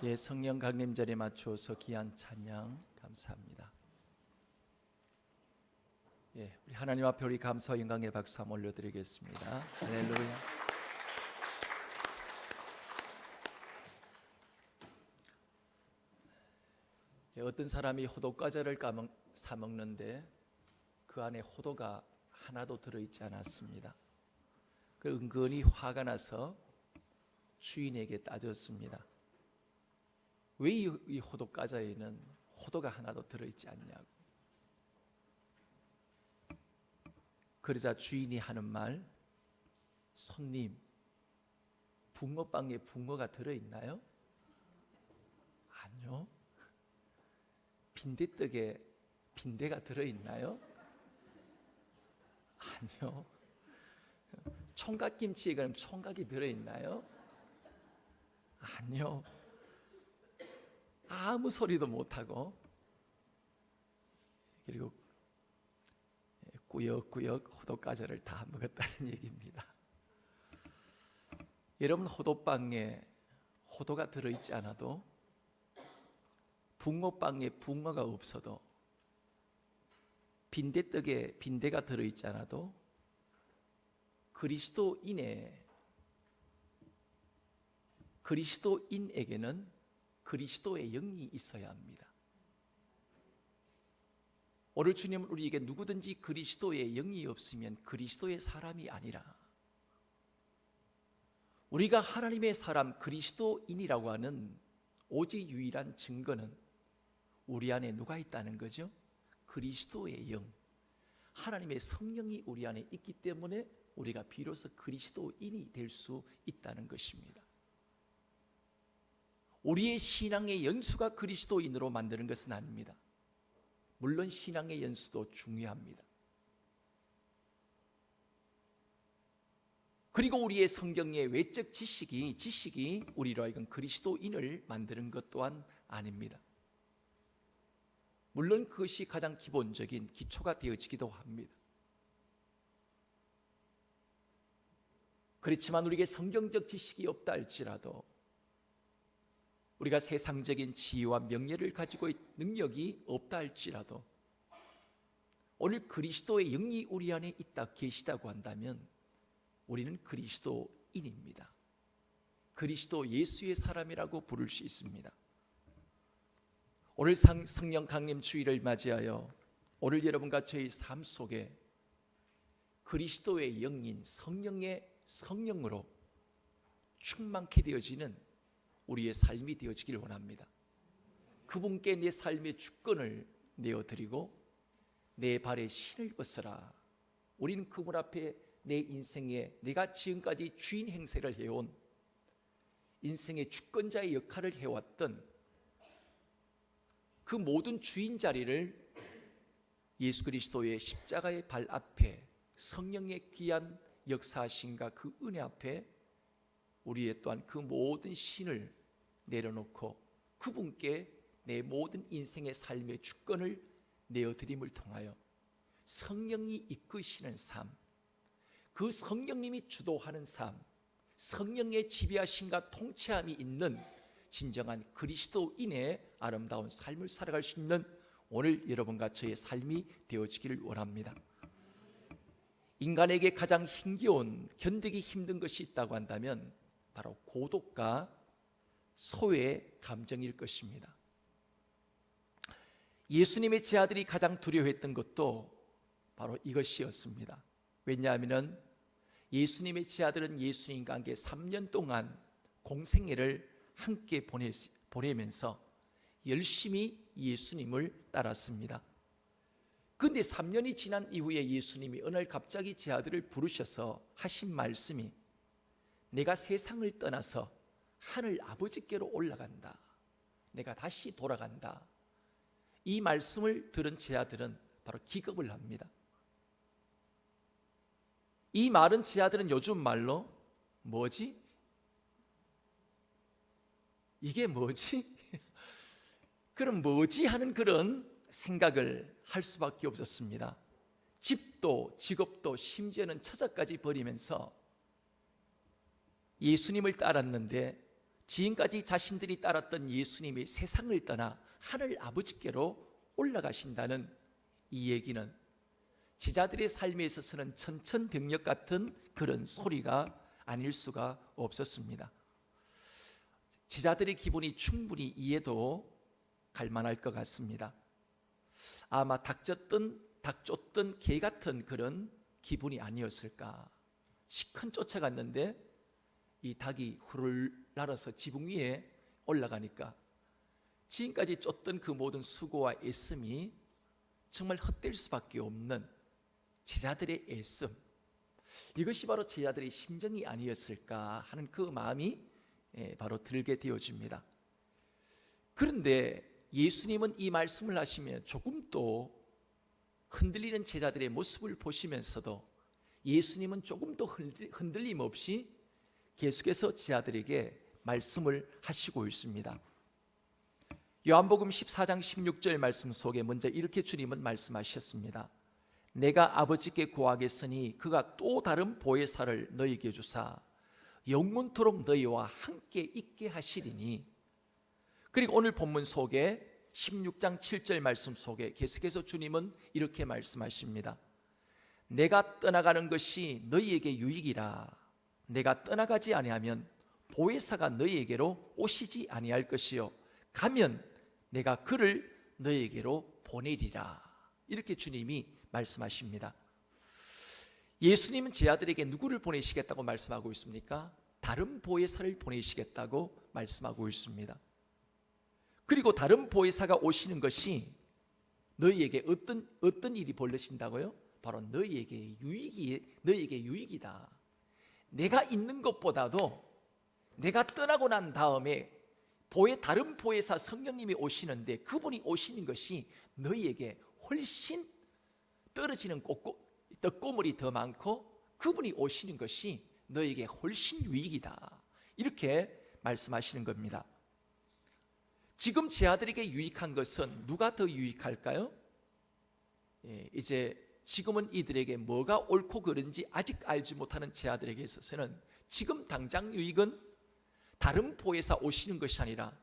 예, 성령 강림절에 맞춰서 귀한 찬양 감사합니다. 예, 우리 하나님 앞에 우리 감사와 영광의 박수 한번 올려드리겠습니다. 할렐루야. 예, 어떤 사람이 호두과자를 사 먹는데 그 안에 호두가 하나도 들어있지 않았습니다. 그 은근히 화가 나서 주인에게 따졌습니다. 왜 이 호두과자에는 호두가 하나도 들어있지 않냐고. 그러자 주인이 하는 말, 손님, 붕어빵에 붕어가 들어있나요? 아니요. 빈대떡에 빈대가 들어있나요? 아니요. 총각김치에 그럼 총각이 들어있나요? 아니요. 아무 소리도 못하고 그리고 꾸역꾸역 호두과자를 다 먹었다는 얘기입니다. 여러분, 호두빵에 호두가 들어있지 않아도, 붕어빵에 붕어가 없어도, 빈대떡에 빈대가 들어있지 않아도 그리스도인에게는 그리스도의 영이 있어야 합니다. 오늘 주님은 우리에게 누구든지 그리스도의 영이 없으면 그리스도의 사람이 아니라, 우리가 하나님의 사람 그리스도인이라고 하는 오직 유일한 증거는 우리 안에 누가 있다는 거죠? 그리스도의 영, 하나님의 성령이 우리 안에 있기 때문에 우리가 비로소 그리스도인이 될 수 있다는 것입니다. 우리의 신앙의 연수가 그리스도인으로 만드는 것은 아닙니다. 물론 신앙의 연수도 중요합니다. 그리고 우리의 성경의 외적 지식이 우리로 하여금 그리스도인을 만드는 것 또한 아닙니다. 물론 그것이 가장 기본적인 기초가 되어지기도 합니다. 그렇지만 우리에게 성경적 지식이 없다 할지라도, 우리가 세상적인 지혜와 명예를 가지고 능력이 없다 할지라도, 오늘 그리스도의 영이 우리 안에 있다 계시다고 한다면 우리는 그리스도인입니다. 그리스도 예수의 사람이라고 부를 수 있습니다. 오늘 성령 강림 주일을 맞이하여 오늘 여러분과 저의 삶 속에 그리스도의 영인 성령의 성령으로 충만케 되어지는 우리의 삶이 되어지기를 원합니다. 그분께 내 삶의 주권을 내어드리고 내 발에 신을 벗어라. 우리는 그분 앞에 내 인생에 내가 지금까지 주인 행세를 해온, 인생의 주권자의 역할을 해왔던 그 모든 주인 자리를 예수 그리스도의 십자가의 발 앞에 성령의 귀한 역사하심과 그 은혜 앞에 우리의 또한 그 모든 신을 내려놓고 그분께 내 모든 인생의 삶의 주권을 내어드림을 통하여 성령이 이끄시는 삶, 그 성령님이 주도하는 삶, 성령의 지배하심과 통치함이 있는 진정한 그리스도인의 아름다운 삶을 살아갈 수 있는 오늘 여러분과 저의 삶이 되어지기를 원합니다. 인간에게 가장 힘겨운, 견디기 힘든 것이 있다고 한다면 바로 고독과 소외의 감정일 것입니다. 예수님의 제자들이 가장 두려워했던 것도 바로 이것이었습니다. 왜냐하면 예수님의 제자들은 예수님과 함께 3년 동안 공생애를 함께 보내면서 열심히 예수님을 따랐습니다. 그런데 3년이 지난 이후에 예수님이 어느 날 갑자기 제자들을 부르셔서 하신 말씀이, 내가 세상을 떠나서 하늘 아버지께로 올라간다, 내가 다시 돌아간다. 이 말씀을 들은 제자들은 바로 기겁을 합니다. 이 말은 제자들은 요즘 말로 뭐지? 이게 뭐지? 그럼 뭐지? 하는 그런 생각을 할 수밖에 없었습니다. 집도 직업도 심지어는 처자까지 버리면서 예수님을 따랐는데 지금까지 자신들이 따랐던 예수님이 세상을 떠나 하늘 아버지께로 올라가신다는 이 얘기는 제자들의 삶에 있어서는 천천병력 같은 그런 소리가 아닐 수가 없었습니다. 제자들의 기분이 충분히 이해도 갈 만할 것 같습니다. 아마 닭 쫓던 개 같은 그런 기분이 아니었을까. 시큰 쫓아갔는데 이 닭이 후를 날아서 지붕 위에 올라가니까 지금까지 쫓던 그 모든 수고와 애씀이 정말 헛될 수밖에 없는 제자들의 애씀, 이것이 바로 제자들의 심정이 아니었을까 하는 그 마음이 바로 들게 되어집니다. 그런데 예수님은 이 말씀을 하시면 조금도 흔들리는 제자들의 모습을 보시면서도 예수님은 조금도 흔들림 없이 계속해서 제자들에게 말씀을 하시고 있습니다. 요한복음 14장 16절 말씀 속에 먼저 이렇게 주님은 말씀하셨습니다. 내가 아버지께 구하겠으니 그가 또 다른 보혜사를 너희에게 주사 영원토록 너희와 함께 있게 하시리니. 그리고 오늘 본문 속에 16장 7절 말씀 속에 계속해서 주님은 이렇게 말씀하십니다. 내가 떠나가는 것이 너희에게 유익이라. 내가 떠나가지 아니하면 보혜사가 너희에게로 오시지 아니할 것이요 가면 내가 그를 너희에게로 보내리라. 이렇게 주님이 말씀하십니다. 예수님은 제 아들에게 누구를 보내시겠다고 말씀하고 있습니까? 다른 보혜사를 보내시겠다고 말씀하고 있습니다. 그리고 다른 보혜사가 오시는 것이 너희에게 어떤 일이 벌어진다고요? 바로 너희에게 유익이다. 내가 있는 것보다도 내가 떠나고 난 다음에 다른 보혜사 성령님이 오시는데 그분이 오시는 것이 너희에게 훨씬 떨어지는 떡고물이 더 많고 그분이 오시는 것이 너희에게 훨씬 유익이다. 이렇게 말씀하시는 겁니다. 지금 제 아들에게 유익한 것은 누가 더 유익할까요? 이제 지금은 이들에게 뭐가 옳고 그른지 아직 알지 못하는 제 아들에게 있어서는 지금 당장 유익은 다른 보혜사 오시는 것이 아니라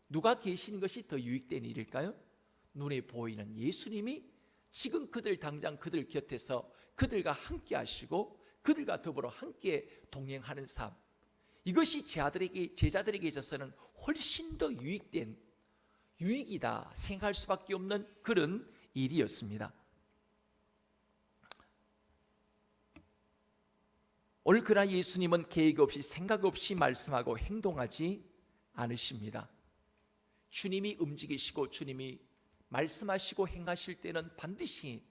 누가 계시는 것이 더 유익된 일일까요? 눈에 보이는 예수님이 지금 당장 그들 곁에서 그들과 함께 하시고 그들과 더불어 함께 동행하는 삶, 이것이 제자들에게 있어서는 훨씬 더 유익이다 생각할 수밖에 없는 그런 일이었습니다. 오늘 그러나 예수님은 계획 없이 생각 없이 말씀하고 행동하지 않으십니다. 주님이 움직이시고 주님이 말씀하시고 행하실 때는 반드시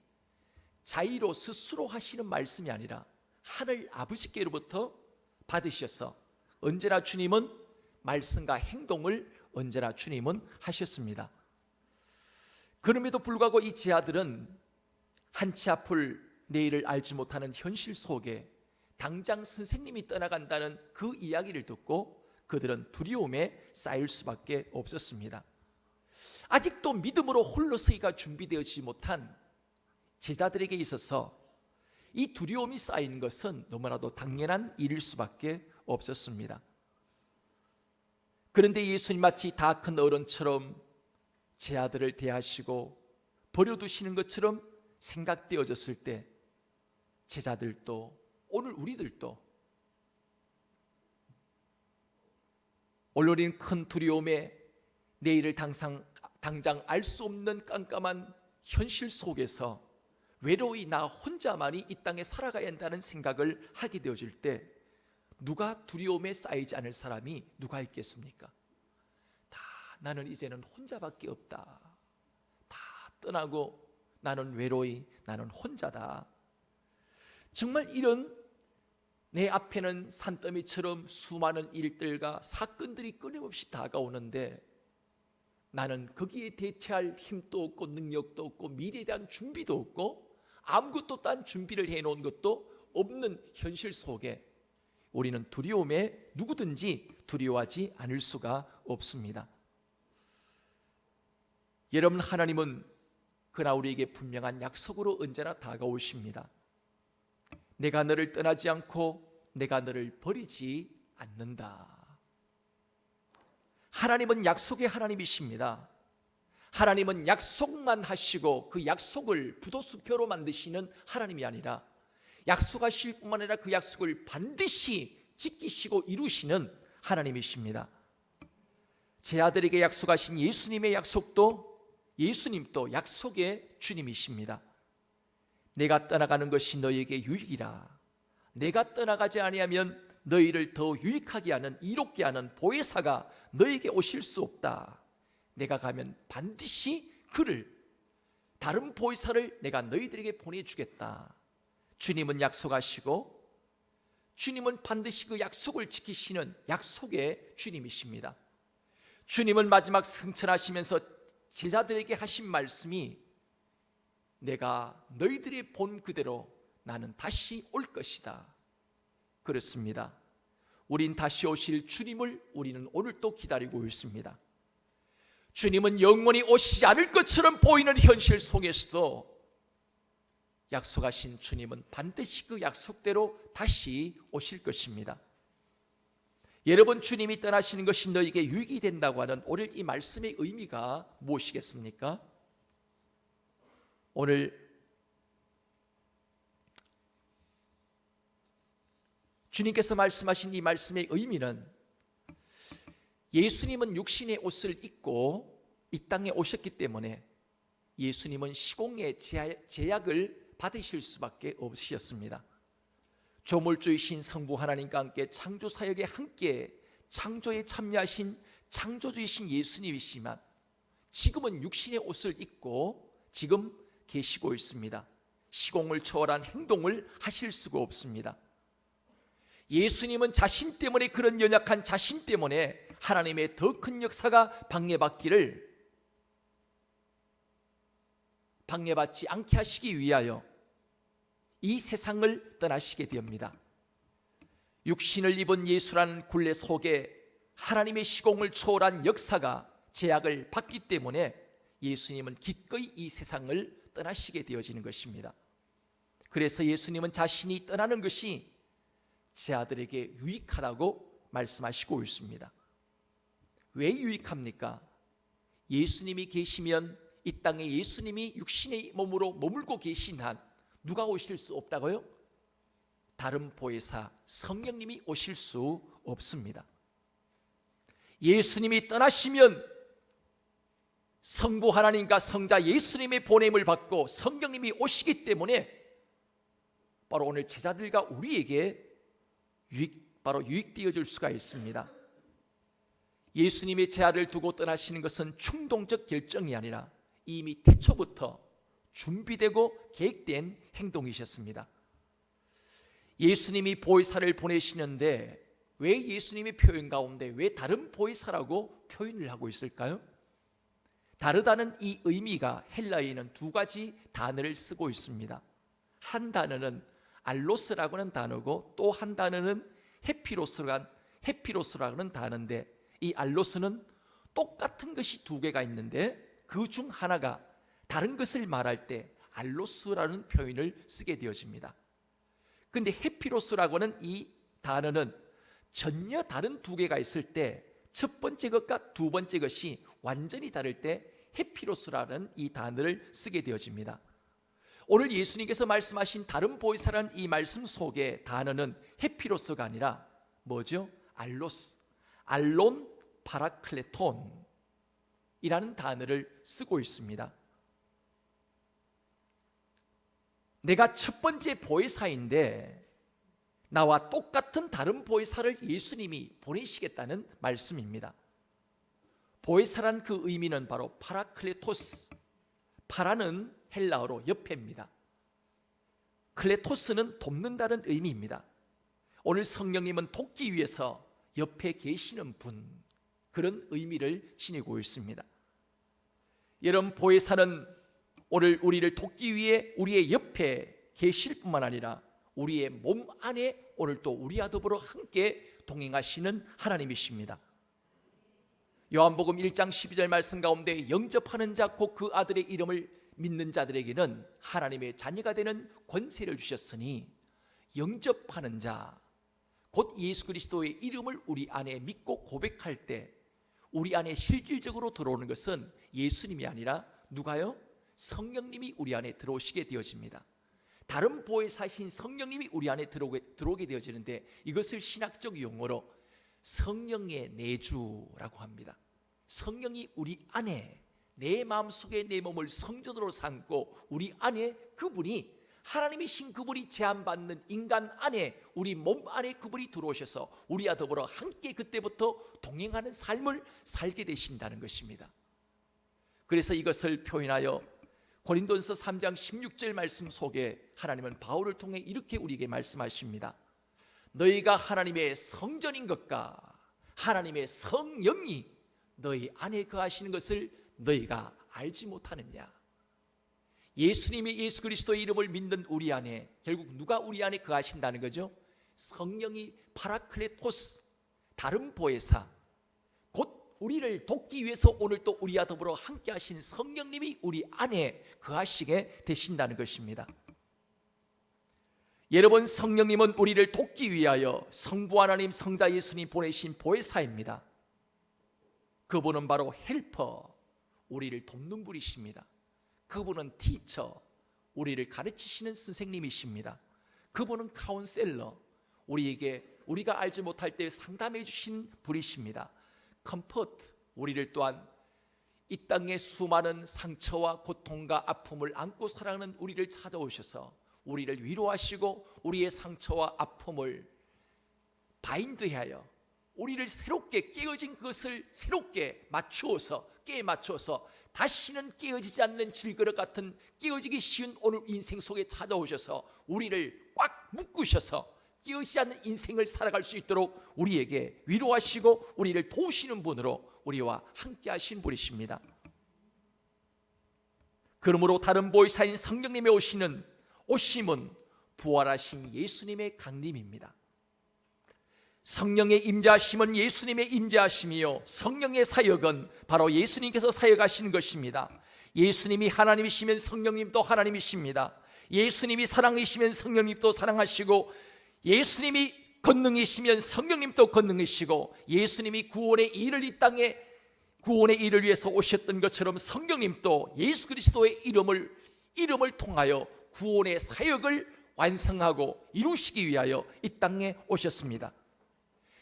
자의로 스스로 하시는 말씀이 아니라 하늘 아버지께로부터 받으셔서 언제나 주님은 말씀과 행동을 언제나 주님은 하셨습니다. 그럼에도 불구하고 이 제 아들은 한치 앞을 내일을 알지 못하는 현실 속에 당장 선생님이 떠나간다는 그 이야기를 듣고 그들은 두려움에 쌓일 수밖에 없었습니다. 아직도 믿음으로 홀로 서기가 준비되어지지 못한 제자들에게 있어서 이 두려움이 쌓이는 것은 너무나도 당연한 일일 수밖에 없었습니다. 그런데 예수님 마치 다 큰 어른처럼 제 아들을 대하시고 버려두시는 것처럼 생각되어졌을 때 제자들도 오늘 우리들도 오늘인 큰 두려움에 내일을 당장 알 수 없는 깜깜한 현실 속에서 외로이 나 혼자만이 이 땅에 살아가야 한다는 생각을 하게 되어질 때 누가 두려움에 쌓이지 않을 사람이 누가 있겠습니까? 나는 이제는 혼자밖에 없다. 다 떠나고 나는 외로이 나는 혼자다. 정말 이런 내 앞에는 산더미처럼 수많은 일들과 사건들이 끊임없이 다가오는데 나는 거기에 대처할 힘도 없고 능력도 없고 미래에 대한 준비도 없고 아무것도 딴 준비를 해놓은 것도 없는 현실 속에 우리는 두려움에 누구든지 두려워하지 않을 수가 없습니다. 여러분, 하나님은 그러나 우리에게 분명한 약속으로 언제나 다가오십니다. 내가 너를 떠나지 않고 내가 너를 버리지 않는다. 하나님은 약속의 하나님이십니다. 하나님은 약속만 하시고 그 약속을 부도수표로 만드시는 하나님이 아니라 약속하실 뿐만 아니라 그 약속을 반드시 지키시고 이루시는 하나님이십니다. 제 아들에게 약속하신 예수님의 약속도 예수님도 약속의 주님이십니다. 내가 떠나가는 것이 너희에게 유익이라. 내가 떠나가지 아니하면 너희를 더 유익하게 하는, 이롭게 하는 보혜사가 너희에게 오실 수 없다. 내가 가면 반드시 그를, 다른 보혜사를 내가 너희들에게 보내주겠다. 주님은 약속하시고 주님은 반드시 그 약속을 지키시는 약속의 주님이십니다. 주님은 마지막 승천하시면서 제자들에게 하신 말씀이 내가 너희들이 본 그대로 나는 다시 올 것이다. 그렇습니다. 우린 다시 오실 주님을 우리는 오늘도 기다리고 있습니다. 주님은 영원히 오시지 않을 것처럼 보이는 현실 속에서도 약속하신 주님은 반드시 그 약속대로 다시 오실 것입니다. 여러분, 주님이 떠나시는 것이 너에게 유익이 된다고 하는 오늘 이 말씀의 의미가 무엇이겠습니까? 오늘 주님께서 말씀하신 이 말씀의 의미는 예수님은 육신의 옷을 입고 이 땅에 오셨기 때문에 예수님은 시공의 제약을 받으실 수밖에 없으셨습니다. 조물주이신 성부 하나님과 함께 창조사역에 함께 창조에 참여하신 창조주이신 예수님이시지만 지금은 육신의 옷을 입고 지금 계시고 있습니다. 시공을 초월한 행동을 하실 수가 없습니다. 예수님은 자신 때문에, 그런 연약한 자신 때문에 하나님의 더 큰 역사가 방해받지 않게 하시기 위하여 이 세상을 떠나시게 됩니다. 육신을 입은 예수라는 굴레 속에 하나님의 시공을 초월한 역사가 제약을 받기 때문에 예수님은 기꺼이 이 세상을 떠나시게 되어지는 것입니다. 그래서 예수님은 자신이 떠나는 것이 제 아들에게 유익하다고 말씀하시고 있습니다. 왜 유익합니까? 예수님이 계시면, 이 땅에 예수님이 육신의 몸으로 머물고 계신 한 누가 오실 수 없다고요? 다른 보혜사 성령님이 오실 수 없습니다. 예수님이 떠나시면 성부 하나님과 성자 예수님의 보냄을 받고 성령님이 오시기 때문에 바로 오늘 제자들과 우리에게 유익되어질 수가 있습니다. 예수님의 제자를 두고 떠나시는 것은 충동적 결정이 아니라 이미 태초부터 준비되고 계획된 행동이셨습니다. 예수님이 보혜사를 보내시는데 왜 예수님의 표현 가운데 왜 다른 보혜사라고 표현을 하고 있을까요? 다르다는 이 의미가 헬라어에는 두 가지 단어를 쓰고 있습니다. 한 단어는 알로스라고 하는 단어고 또 한 단어는 헤피로스라는 단어인데, 이 알로스는 똑같은 것이 두 개가 있는데 그 중 하나가 다른 것을 말할 때 알로스라는 표현을 쓰게 되어집니다. 그런데 헤피로스라고 하는 이 단어는 전혀 다른 두 개가 있을 때 첫 번째 것과 두 번째 것이 완전히 다를 때 헤피로스라는 이 단어를 쓰게 되어집니다. 오늘 예수님께서 말씀하신 다른 보혜사라는 이 말씀 속에 단어는 헤피로스가 아니라 뭐죠? 알로스, 알론 파라클레톤 이라는 단어를 쓰고 있습니다. 내가 첫 번째 보혜사인데 나와 똑같은 다른 보혜사를 예수님이 보내시겠다는 말씀입니다. 보혜사란 그 의미는 바로 파라클레토스, 파라는 헬라어로 옆에입니다. 클레토스는 돕는다는 의미입니다. 오늘 성령님은 돕기 위해서 옆에 계시는 분, 그런 의미를 지니고 있습니다. 여러분, 보혜사는 오늘 우리를 돕기 위해 우리의 옆에 계실 뿐만 아니라 우리의 몸 안에 오늘 또 우리와 더불어 함께 동행하시는 하나님이십니다. 요한복음 1장 12절 말씀 가운데 영접하는 자 곧 그 아들의 이름을 믿는 자들에게는 하나님의 자녀가 되는 권세를 주셨으니, 영접하는 자 곧 예수 그리스도의 이름을 우리 안에 믿고 고백할 때 우리 안에 실질적으로 들어오는 것은 예수님이 아니라 누가요? 성령님이 우리 안에 들어오시게 되어집니다. 다른 보혜사신 성령님이 우리 안에 들어오게 되어지는데, 이것을 신학적 용어로 성령의 내주라고 합니다. 성령이 우리 안에, 내 마음속에 내 몸을 성전으로 삼고 우리 안에 그분이, 하나님이신 그분이 제한받는 인간 안에, 우리 몸 안에 그분이 들어오셔서 우리와 더불어 함께 그때부터 동행하는 삶을 살게 되신다는 것입니다. 그래서 이것을 표현하여 고린도전서 3장 16절 말씀 속에 하나님은 바울을 통해 이렇게 우리에게 말씀하십니다. 너희가 하나님의 성전인 것과 하나님의 성령이 너희 안에 거하시는 것을 너희가 알지 못하느냐. 예수님이, 예수 그리스도의 이름을 믿는 우리 안에 결국 누가 우리 안에 거하신다는 거죠? 성령이, 파라클레토스, 다른 보혜사, 곧 우리를 돕기 위해서 오늘 또 우리와 더불어 함께 하신 성령님이 우리 안에 거하시게 되신다는 것입니다. 여러분, 성령님은 우리를 돕기 위하여 성부 하나님, 성자 예수님 보내신 보혜사입니다. 그분은 바로 헬퍼, 우리를 돕는 분이십니다. 그분은 티처, 우리를 가르치시는 선생님이십니다. 그분은 카운셀러, 우리가 알지 못할 때 상담해 주신 분이십니다. 컴포트, 우리를 또한 이 땅의 수많은 상처와 고통과 아픔을 안고 살아가는 우리를 찾아오셔서 우리를 위로하시고 우리의 상처와 아픔을 바인드하여 우리를 새롭게, 깨어진 것을 새롭게 깨 맞추어서 다시는 깨어지지 않는 질그릇 같은 깨어지기 쉬운 오늘 인생 속에 찾아오셔서 우리를 꽉 묶으셔서 깨어지지 않는 인생을 살아갈 수 있도록 우리에게 위로하시고 우리를 도우시는 분으로 우리와 함께 하신 분이십니다. 그러므로 다른 보혜사인 성령님의 오심은 부활하신 예수님의 강림입니다. 성령의 임재하심은 예수님의 임재하심이요, 성령의 사역은 바로 예수님께서 사역하시는 것입니다. 예수님이 하나님이시면 성령님도 하나님이십니다. 예수님이 사랑이시면 성령님도 사랑하시고, 예수님이 권능이시면 성령님도 권능이시고, 예수님이 구원의 일을 이 땅에 구원의 일을 위해서 오셨던 것처럼 성령님도 예수 그리스도의 이름을 통하여 구원의 사역을 완성하고 이루시기 위하여 이 땅에 오셨습니다.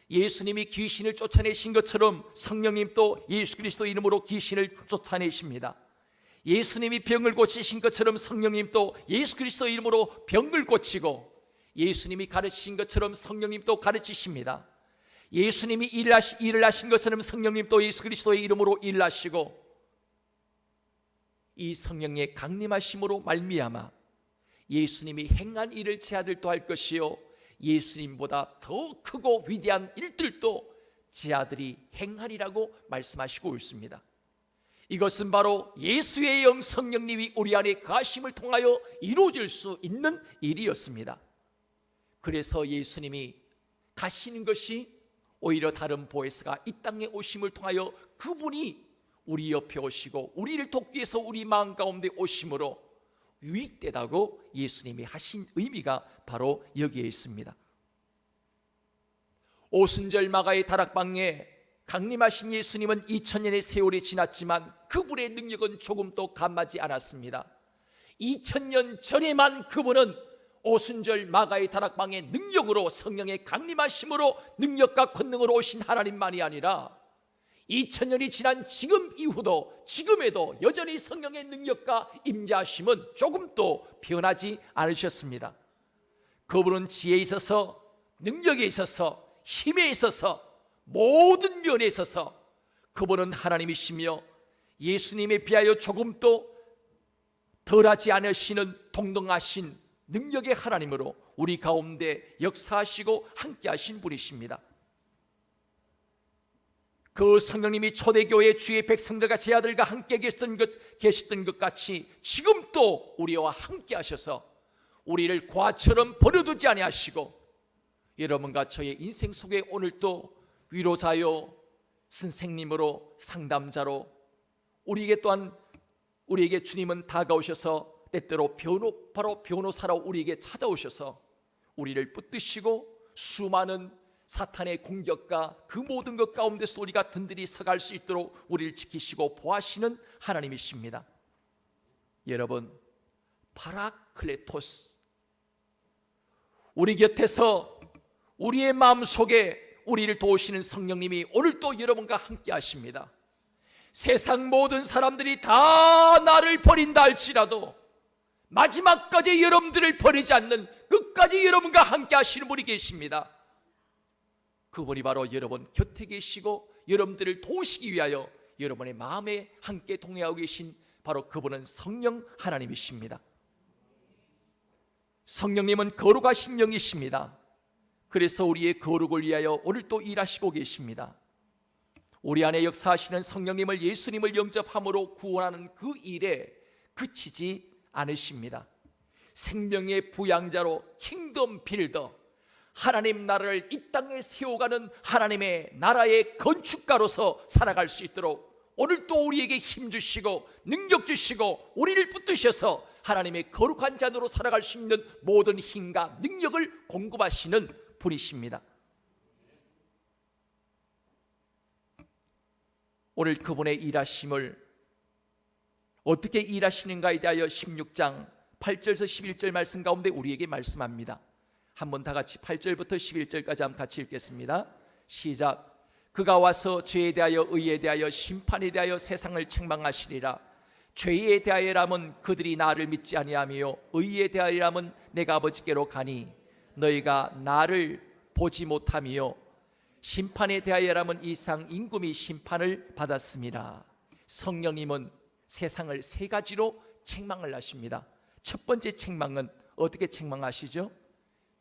예수님이 귀신을 쫓아내신 것처럼 성령님도 예수 그리스도 이름으로 귀신을 쫓아내십니다. 예수님이 병을 고치신 것처럼 성령님도 예수 그리스도 이름으로 병을 고치고, 예수님이 가르치신 것처럼 성령님도 가르치십니다. 예수님이 일을 하신 것처럼 성령님도 예수 그리스도의 이름으로 일하시고, 이 성령의 강림하심으로 말미암아 예수님이 행한 일을 제 아들도 할 것이요, 예수님보다 더 크고 위대한 일들도 제 아들이 행하리라고 말씀하시고 있습니다. 이것은 바로 예수의 영 성령님이 우리 안에 거하심을 통하여 이루어질 수 있는 일이었습니다. 그래서 예수님이 가시는 것이 오히려 다른 보혜사가 이 땅에 오심을 통하여 그분이 우리 옆에 오시고 우리를 돕기 위해서 우리 마음 가운데 오심으로 유익되다고 예수님이 하신 의미가 바로 여기에 있습니다. 오순절 마가의 다락방에 강림하신 예수님은 2000년의 세월이 지났지만 그분의 능력은 조금도 감하지 않았습니다. 2000년 전에만 그분은 오순절 마가의 다락방의 능력으로, 성령의 강림하심으로 능력과 권능으로 오신 하나님만이 아니라 2000년이 지난 지금 이후도, 지금에도 여전히 성령의 능력과 임재하심은 조금도 변하지 않으셨습니다. 그분은 지혜에 있어서, 능력에 있어서, 힘에 있어서, 모든 면에 있어서 그분은 하나님이시며 예수님에 비하여 조금도 덜하지 않으시는 동등하신 능력의 하나님으로 우리 가운데 역사하시고 함께하신 분이십니다. 그 성령님이 초대교회 주의 백성들과 제 아들과 함께 계셨던 것 같이 지금도 우리와 함께 하셔서 우리를 과처럼 버려두지 아니하시고, 여러분과 저의 인생 속에 오늘도 위로자요, 선생님으로, 상담자로 우리에게 주님은 다가오셔서 때때로 바로 변호사로 우리에게 찾아오셔서 우리를 붙드시고 수많은 사탄의 공격과 그 모든 것 가운데서 우리가 든든히 서갈 수 있도록 우리를 지키시고 보호하시는 하나님이십니다. 여러분, 파라클레토스, 우리 곁에서 우리의 마음속에 우리를 도우시는 성령님이 오늘도 여러분과 함께 하십니다. 세상 모든 사람들이 다 나를 버린다 할지라도 마지막까지 여러분들을 버리지 않는 끝까지 여러분과 함께 하시는 분이 계십니다. 그분이 바로 여러분 곁에 계시고 여러분들을 도우시기 위하여 여러분의 마음에 함께 동행하고 계신 바로 그분은 성령 하나님이십니다. 성령님은 거룩하신 영이십니다. 그래서 우리의 거룩을 위하여 오늘 또 일하시고 계십니다. 우리 안에 역사하시는 성령님을, 예수님을 영접함으로 구원하는 그 일에 그치지 않으십니다. 생명의 부양자로 킹덤 빌더, 하나님 나라를 이 땅에 세워가는 하나님의 나라의 건축가로서 살아갈 수 있도록 오늘 또 우리에게 힘 주시고 능력 주시고 우리를 붙드셔서 하나님의 거룩한 자녀로 살아갈 수 있는 모든 힘과 능력을 공급하시는 분이십니다. 오늘 그분의 일하심을 어떻게 일하시는가에 대하여 16장 8절에서 11절 말씀 가운데 우리에게 말씀합니다. 한번 다 같이 8절부터 11절까지 한번 같이 읽겠습니다. 시작. 그가 와서 죄에 대하여 의에 대하여 심판에 대하여 세상을 책망하시리라. 죄에 대하여라면 그들이 나를 믿지 아니하며 의에 대하여라면 내가 아버지께로 가니 너희가 나를 보지 못하며 심판에 대하여라면 이상 임금이 심판을 받았습니다. 성령님은 세상을 세 가지로 책망을 하십니다. 첫 번째 책망은 어떻게 책망하시죠?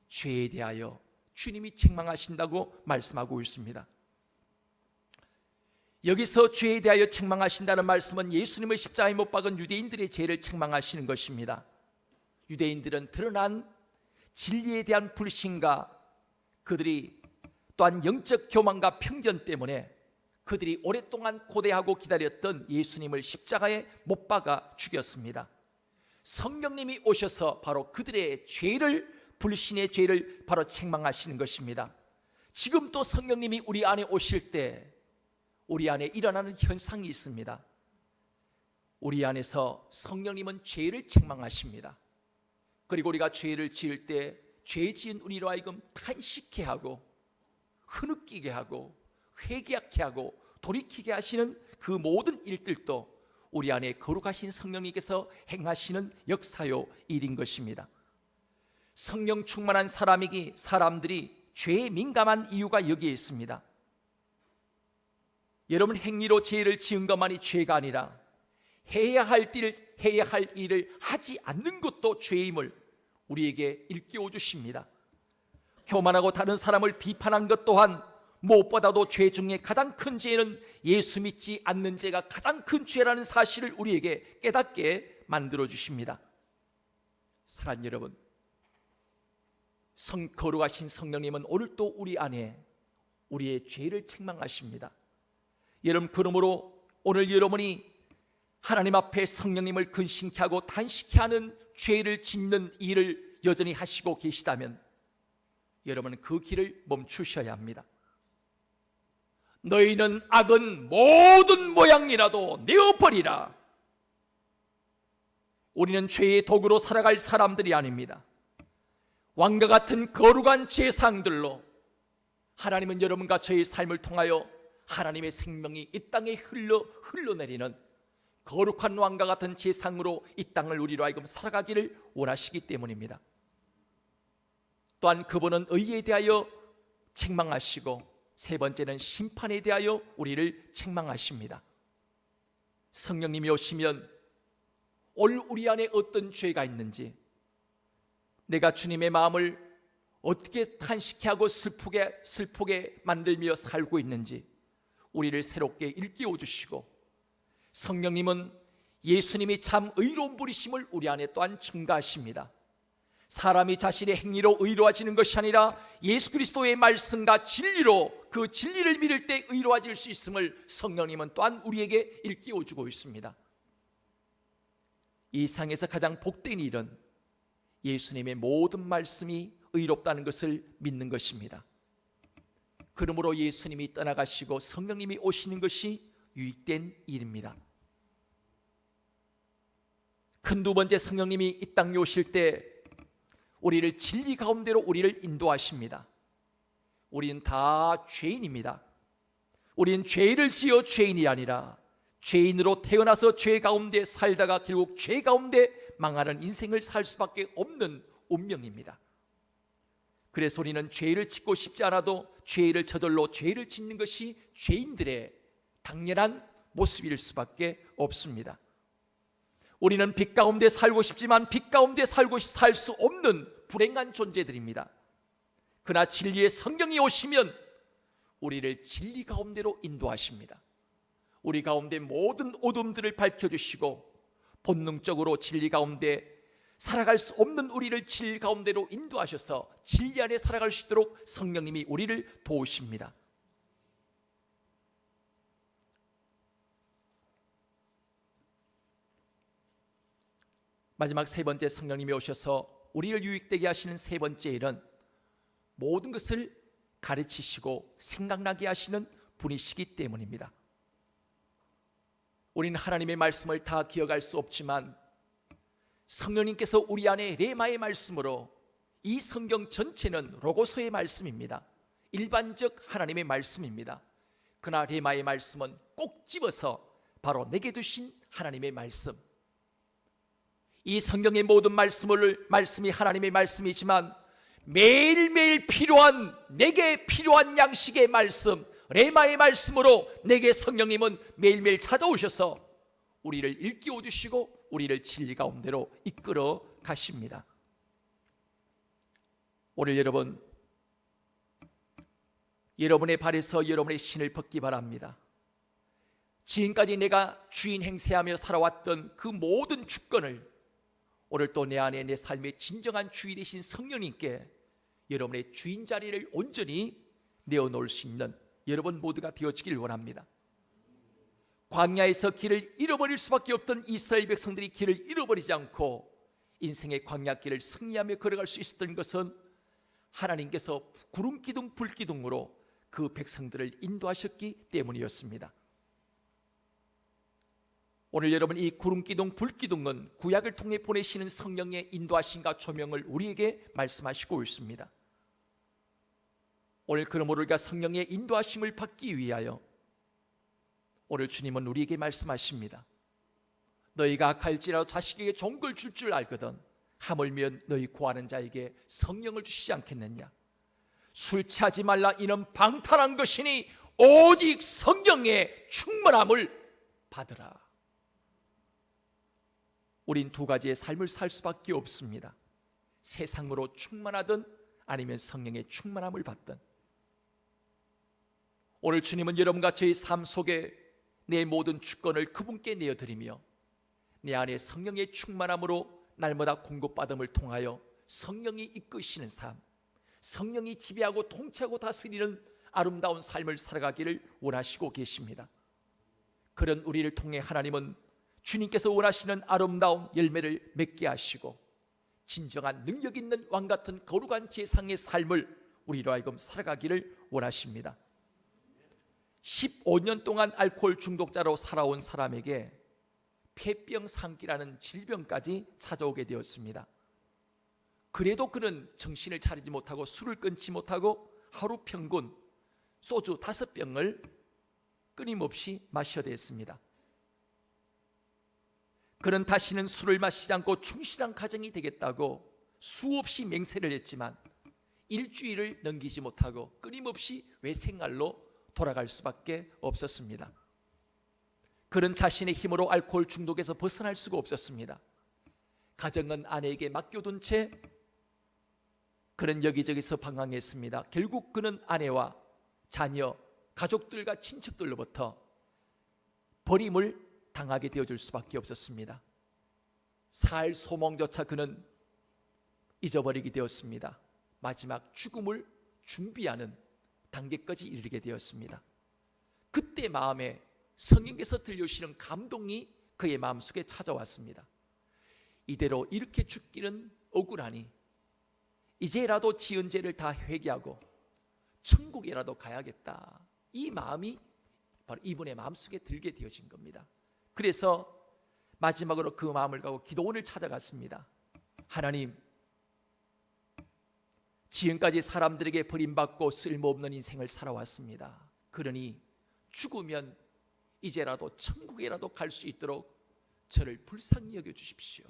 죄에 대하여 주님이 책망하신다고 말씀하고 있습니다. 여기서 죄에 대하여 책망하신다는 말씀은 예수님을 십자가에 못 박은 유대인들의 죄를 책망하시는 것입니다. 유대인들은 드러난 진리에 대한 불신과 그들이 또한 영적 교만과 편견 때문에 그들이 오랫동안 고대하고 기다렸던 예수님을 십자가에 못 박아 죽였습니다. 성령님이 오셔서 바로 그들의 죄를, 불신의 죄를 바로 책망하시는 것입니다. 지금 또 성령님이 우리 안에 오실 때 우리 안에 일어나는 현상이 있습니다. 우리 안에서 성령님은 죄를 책망하십니다. 그리고 우리가 죄를 지을 때 죄 지은 우리로 하여금 탄식케 하고 흐느끼게 하고 회개하게 하고 돌이키게 하시는 그 모든 일들도 우리 안에 거룩하신 성령님께서 행하시는 역사요 일인 것입니다. 성령 충만한 사람들이 죄에 민감한 이유가 여기에 있습니다. 여러분, 행위로 죄를 지은 것만이 죄가 아니라 해야 할 일을 하지 않는 것도 죄임을 우리에게 일깨워 주십니다. 교만하고 다른 사람을 비판한 것 또한 무엇보다도 죄 중에 가장 큰 죄는 예수 믿지 않는 죄가 가장 큰 죄라는 사실을 우리에게 깨닫게 만들어 주십니다. 사랑하는 여러분, 거룩하신 성령님은 오늘 또 우리 안에 우리의 죄를 책망하십니다. 여러분, 그러므로 오늘 여러분이 하나님 앞에 성령님을 근심케 하고 단식케 하는 죄를 짓는 일을 여전히 하시고 계시다면 여러분은 그 길을 멈추셔야 합니다. 너희는 악은 모든 모양이라도 내어버리라. 우리는 죄의 도구로 살아갈 사람들이 아닙니다. 왕과 같은 거룩한 제상들로 하나님은 여러분과 저의 삶을 통하여 하나님의 생명이 이 땅에 흘러내리는 거룩한 왕과 같은 제상으로 이 땅을 우리로 하여금 살아가기를 원하시기 때문입니다. 또한 그분은 의에 대하여 책망하시고 세 번째는 심판에 대하여 우리를 책망하십니다. 성령님이 오시면 오늘 우리 안에 어떤 죄가 있는지, 내가 주님의 마음을 어떻게 탄식케 하고 슬프게 만들며 살고 있는지 우리를 새롭게 일깨워 주시고, 성령님은 예수님이 참 의로운 분이심을 우리 안에 또한 증가하십니다. 사람이 자신의 행위로 의로워지는 것이 아니라 예수 그리스도의 말씀과 진리로 그 진리를 믿을 때 의로워질 수 있음을 성령님은 또한 우리에게 일깨워 주고 있습니다. 이 상에서 가장 복된 일은 예수님의 모든 말씀이 의롭다는 것을 믿는 것입니다. 그러므로 예수님이 떠나가시고 성령님이 오시는 것이 유익된 일입니다. 큰 두 번째, 성령님이 이 땅에 오실 때 우리를 진리 가운데로 우리를 인도하십니다. 우리는 다 죄인입니다. 우리는 죄를 지어 죄인이 아니라 죄인으로 태어나서 죄 가운데 살다가 결국 죄 가운데 망하는 인생을 살 수밖에 없는 운명입니다. 그래서 우리는 죄를 짓고 싶지 않아도 죄를 저절로 죄를 짓는 것이 죄인들의 당연한 모습일 수밖에 없습니다. 우리는 빛 가운데 살고 싶지만 빛 가운데 살 수 없는 불행한 존재들입니다. 그러나 진리의 성령이 오시면 우리를 진리 가운데로 인도하십니다. 우리 가운데 모든 어둠들을 밝혀주시고 본능적으로 진리 가운데 살아갈 수 없는 우리를 진리 가운데로 인도하셔서 진리 안에 살아갈 수 있도록 성령님이 우리를 도우십니다. 마지막 세 번째, 성령님이 오셔서 우리를 유익되게 하시는 세 번째 일은 모든 것을 가르치시고 생각나게 하시는 분이시기 때문입니다. 우리는 하나님의 말씀을 다 기억할 수 없지만 성령님께서 우리 안에 레마의 말씀으로, 이 성경 전체는 로고소의 말씀입니다. 일반적 하나님의 말씀입니다. 그러나 레마의 말씀은 꼭 집어서 바로 내게 두신 하나님의 말씀, 이 성경의 모든 말씀이 하나님의 말씀이지만 매일매일 필요한, 내게 필요한 양식의 말씀, 레마의 말씀으로 내게 성령님은 매일매일 찾아오셔서 우리를 일깨워 주시고 우리를 진리 가운데로 이끌어 가십니다. 오늘 여러분의 발에서 여러분의 신을 벗기 바랍니다. 지금까지 내가 주인 행세하며 살아왔던 그 모든 주권을 오늘 또 내 안에 내 삶의 진정한 주인 되신 성령님께 여러분의 주인 자리를 온전히 내어놓을 수 있는 여러분 모두가 되어지길 원합니다. 광야에서 길을 잃어버릴 수밖에 없던 이스라엘 백성들이 길을 잃어버리지 않고 인생의 광야길을 승리하며 걸어갈 수 있었던 것은 하나님께서 구름기둥 불기둥으로 그 백성들을 인도하셨기 때문이었습니다. 오늘 여러분, 이 구름기둥 불기둥은 구약을 통해 보내시는 성령의 인도하심과 조명을 우리에게 말씀하시고 있습니다. 오늘 그러므로 우리가 성령의 인도하심을 받기 위하여 오늘 주님은 우리에게 말씀하십니다. 너희가 악할지라도 자식에게 좋은 걸 줄 줄 알거든 하물며 너희 구하는 자에게 성령을 주시지 않겠느냐. 술 취하지 말라, 이는 방탕한 것이니 오직 성령의 충만함을 받으라. 우린 두 가지의 삶을 살 수밖에 없습니다. 세상으로 충만하든 아니면 성령의 충만함을 받든. 오늘 주님은 여러분과 저의 삶 속에 내 모든 주권을 그분께 내어드리며 내 안에 성령의 충만함으로 날마다 공급받음을 통하여 성령이 이끄시는 삶, 성령이 지배하고 통치하고 다스리는 아름다운 삶을 살아가기를 원하시고 계십니다. 그런 우리를 통해 하나님은 주님께서 원하시는 아름다운 열매를 맺게 하시고 진정한 능력 있는 왕같은 거룩한 제사장의 삶을 우리로 하여금 살아가기를 원하십니다. 15년 동안 알코올 중독자로 살아온 사람에게 폐병상기라는 질병까지 찾아오게 되었습니다. 그래도 그는 정신을 차리지 못하고 술을 끊지 못하고 하루 평균 소주 5병을 끊임없이 마셔야 했습니다. 그는 다시는 술을 마시지 않고 충실한 가정이 되겠다고 수없이 맹세를 했지만 일주일을 넘기지 못하고 끊임없이 외생활로 돌아갈 수밖에 없었습니다. 그는 자신의 힘으로 알코올 중독에서 벗어날 수가 없었습니다. 가정은 아내에게 맡겨둔 채 그는 여기저기서 방황했습니다. 결국 그는 아내와 자녀, 가족들과 친척들로부터 버림을 당하게 되어줄 수밖에 없었습니다. 살 소망조차 그는 잊어버리게 되었습니다. 마지막 죽음을 준비하는 단계까지 이르게 되었습니다. 그때 마음에 성령께서 들려주시는 감동이 그의 마음속에 찾아왔습니다. 이대로 이렇게 죽기는 억울하니 이제라도 지은 죄를 다 회개하고 천국에라도 가야겠다, 이 마음이 바로 이분의 마음속에 들게 되어진 겁니다. 그래서 마지막으로 그 마음을 가고 기도원을 찾아갔습니다. 하나님, 지금까지 사람들에게 버림받고 쓸모없는 인생을 살아왔습니다. 그러니 죽으면 이제라도 천국에라도 갈 수 있도록 저를 불쌍히 여겨주십시오.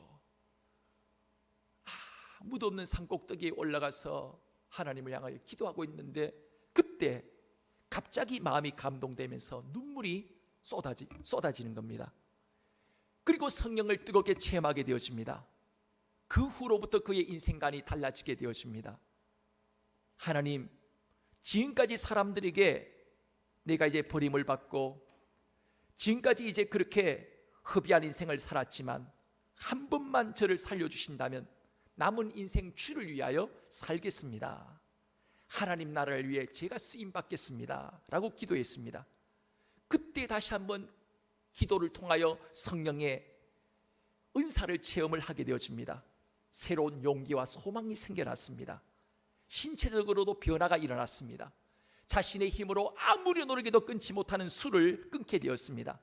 아무도 없는 산꼭대기에 올라가서 하나님을 향하여 기도하고 있는데, 그때 갑자기 마음이 감동되면서 눈물이 쏟아지는 겁니다. 그리고 성령을 뜨겁게 체험하게 되어집니다. 그 후로부터 그의 인생관이 달라지게 되어집니다. 하나님, 지금까지 사람들에게 내가 이제 버림을 받고 지금까지 이제 그렇게 허비한 인생을 살았지만 한 번만 저를 살려주신다면 남은 인생 주를 위하여 살겠습니다. 하나님 나라를 위해 제가 쓰임받겠습니다 라고 기도했습니다. 그때 다시 한번 기도를 통하여 성령의 은사를 체험을 하게 되어집니다. 새로운 용기와 소망이 생겨났습니다. 신체적으로도 변화가 일어났습니다. 자신의 힘으로 아무리 노력해도 끊지 못하는 술을 끊게 되었습니다.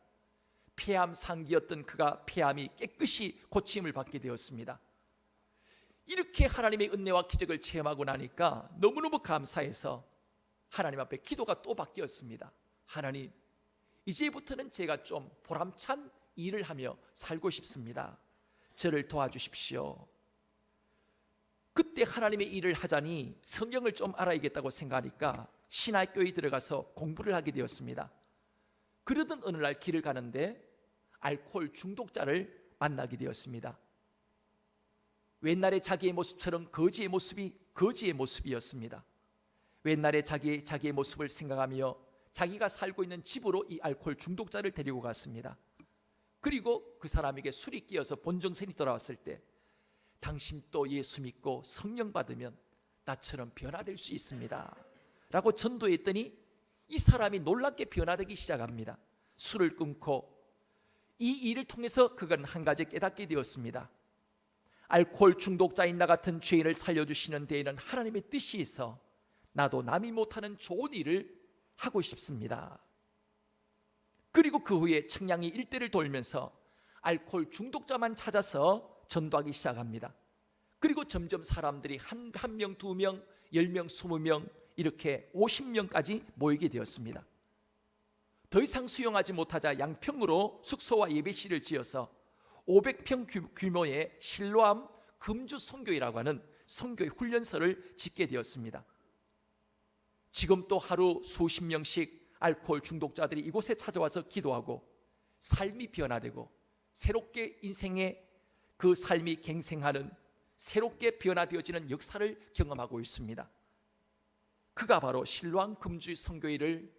폐암 상기였던 그가 폐암이 깨끗이 고침을 받게 되었습니다. 이렇게 하나님의 은혜와 기적을 체험하고 나니까 너무너무 감사해서 하나님 앞에 기도가 또 바뀌었습니다. 하나님, 이제부터는 제가 좀 보람찬 일을 하며 살고 싶습니다. 저를 도와주십시오. 그때 하나님의 일을 하자니 성경을 좀 알아야겠다고 생각하니까 신학교에 들어가서 공부를 하게 되었습니다. 그러던 어느 날 길을 가는데 알코올 중독자를 만나게 되었습니다. 옛날의 자기의 모습처럼 거지의 모습이 거지의 모습이었습니다. 옛날의 자기의 모습을 생각하며 자기가 살고 있는 집으로 이 알코올 중독자를 데리고 갔습니다. 그리고 그 사람에게 술이 끼어서 본정신이 돌아왔을 때, 당신 또 예수 믿고 성령 받으면 나처럼 변화될 수 있습니다 라고 전도했더니 이 사람이 놀랍게 변화되기 시작합니다. 술을 끊고 이 일을 통해서 그건 한 가지 깨닫게 되었습니다. 알코올 중독자인 나 같은 죄인을 살려주시는 데에는 하나님의 뜻이 있어 나도 남이 못하는 좋은 일을 하고 싶습니다. 그리고 그 후에 청량리 일대를 돌면서 알코올 중독자만 찾아서 전도하기 시작합니다. 그리고 점점 사람들이 한 명, 2명, 10명, 20명 이렇게 50명까지 모이게 되었습니다. 더 이상 수용하지 못하자 양평으로 숙소와 예배실을 지어서 500평 규모의 실로암 금주 선교회라고 하는 선교회 훈련소를 짓게 되었습니다. 지금 또 하루 수십 명씩 알코올 중독자들이 이곳에 찾아와서 기도하고 삶이 변화되고 새롭게 인생의 그 삶이 갱생하는, 새롭게 변화되어지는 역사를 경험하고 있습니다. 그가 바로 실로암 금주 선교회를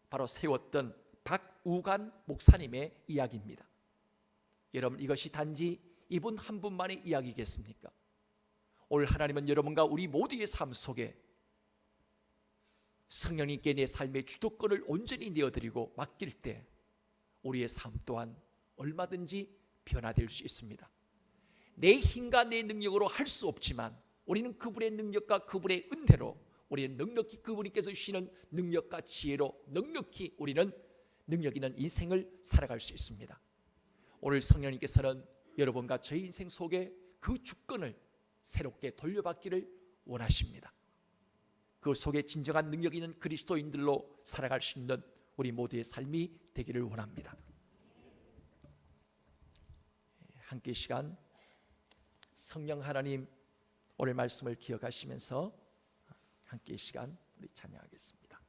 바로 세웠던 박우간 목사님의 이야기입니다. 여러분, 이것이 단지 이분 한 분만의 이야기겠습니까? 오늘 하나님은 여러분과 우리 모두의 삶 속에 성령님께 내 삶의 주도권을 온전히 내어드리고 맡길 때 우리의 삶 또한 얼마든지 변화될 수 있습니다. 내 힘과 내 능력으로 할 수 없지만 우리는 그분의 능력과 그분의 은혜로, 우리는 넉넉히 그분께서 주시는 능력과 지혜로 넉넉히 우리는 능력 있는 인생을 살아갈 수 있습니다. 오늘 성령님께서는 여러분과 저희 인생 속에 그 주권을 새롭게 돌려받기를 원하십니다. 그 속에 진정한 능력 있는 그리스도인들로 살아갈 수 있는 우리 모두의 삶이 되기를 원합니다. 함께 시간 성령 하나님 오늘 말씀을 기억하시면서 함께 시간 우리 찬양하겠습니다.